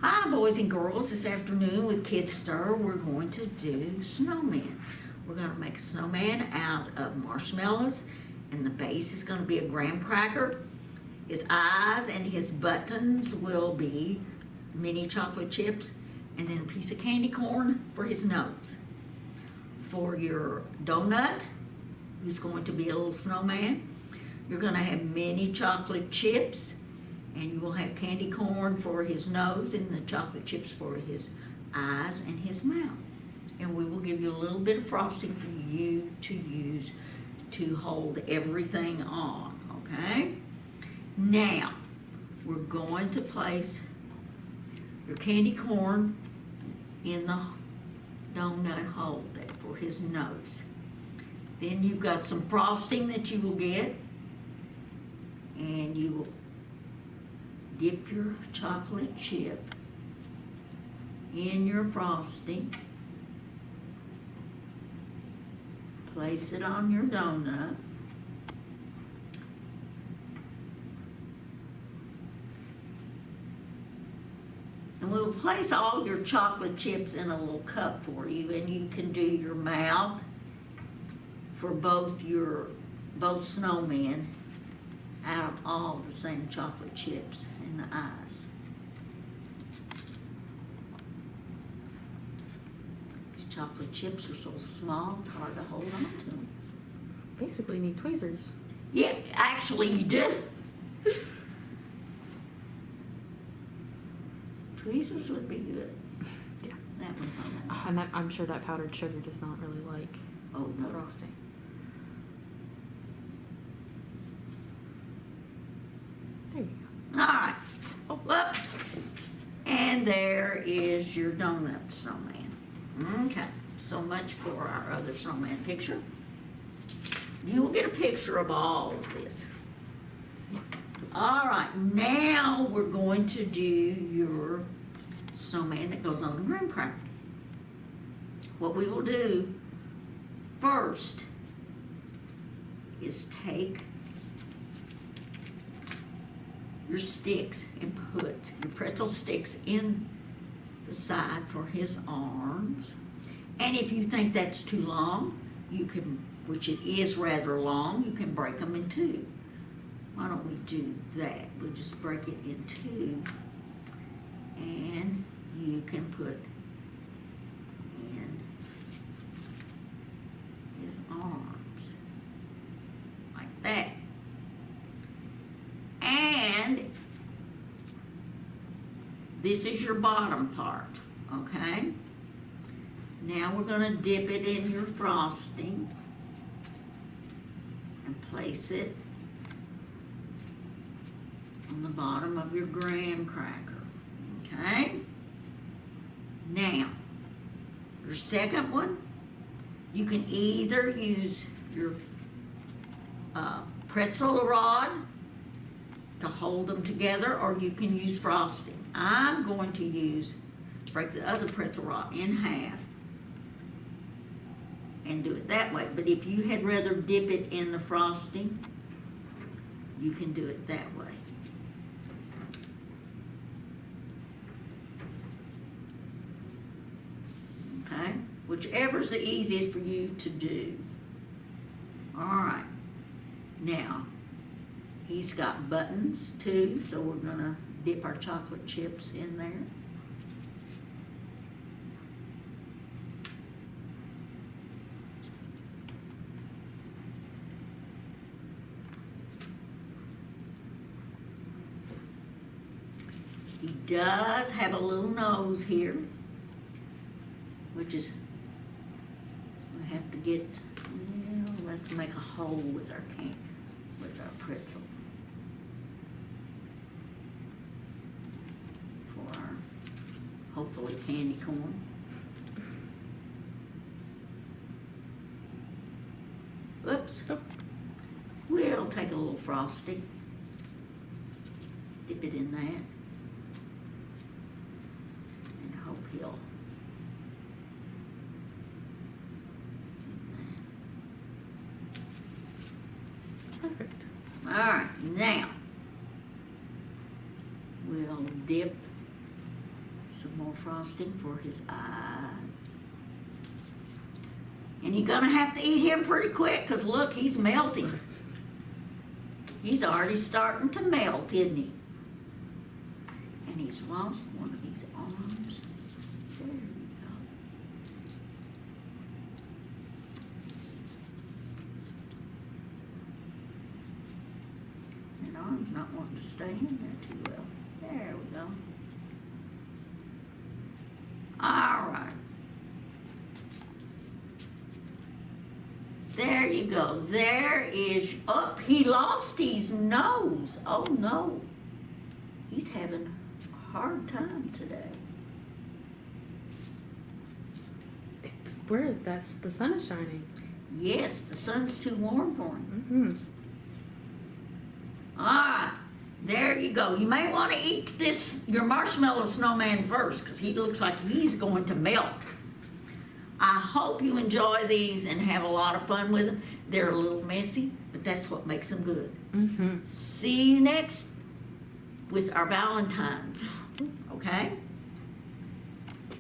Hi boys and girls, this afternoon with Kidstir we're going to do snowman. We're going to make a snowman out of marshmallows, and the base is going to be a graham cracker. His eyes and his buttons will be mini chocolate chips, and then a piece of candy corn for his nose. For your donut, who's going to be a little snowman, you're going to have mini chocolate chips, and you will have candy corn for his nose and the chocolate chips for his eyes and his mouth. And we will give you a little bit of frosting for you to use to hold everything on, okay? Now, we're going to place your candy corn in the donut hole there for his nose. Then you've got some frosting that you will get, and you will dip your chocolate chip in your frosting, place it on your donut, and we'll place all your chocolate chips in a little cup for you, and you can do your mouth for both snowmen out of all the same chocolate chips in the eyes. These chocolate chips are so small, it's hard to hold on to them. Basically need tweezers. Yeah, actually you do. Tweezers would be good. Yeah. That would hold on. And I'm sure that powdered sugar does not really like Oh, no. frosting. There you go. All right. Oh, whoops. And there is your donut snowman. Okay. So much for our other snowman picture. You will get a picture of all of this. All right. Now we're going to do your snowman that goes on the graham cracker. What we will do first is take your sticks and put your pretzel sticks in the side for his arms. And if you think that's too long, you can, which it is rather long, you can break them in two. Why don't we do that? We'll just break it in two, and you can put in his arms like that. And this is your bottom part, okay? Now we're going to dip it in your frosting and place it on the bottom of your graham cracker, okay? Now, your second one, you can either use your pretzel rod to hold them together, or you can use frosting. I'm going to break the other pretzel rod in half and do it that way. But if you had rather dip it in the frosting, you can do it that way. Okay? Whichever's the easiest for you to do. All right. Now, he's got buttons too, so we're gonna dip our chocolate chips in there. He does have a little nose here, which is, we have to get, well, let's make a hole with our pretzel. For our, hopefully, candy corn. Whoops. We'll take a little frosting, dip it in that, and hope he'll. Perfect. All right, now we'll dip more frosting for his eyes. And you're gonna have to eat him pretty quick, because look, he's melting. He's already starting to melt, isn't he? And he's lost one of his arms. There we go. That arm's not wanting to stay in there too well. There we go. All right. There you go. There is, oh, he lost his nose. Oh no. He's having a hard time today. It's where that's the sun is shining. Yes, the sun's too warm for him. Mm-hmm. All right. There you go. You may want to eat this, your marshmallow snowman first, because he looks like he's going to melt. I hope you enjoy these and have a lot of fun with them. They're a little messy, but that's what makes them good. Mm-hmm. See you next with our Valentine's, okay?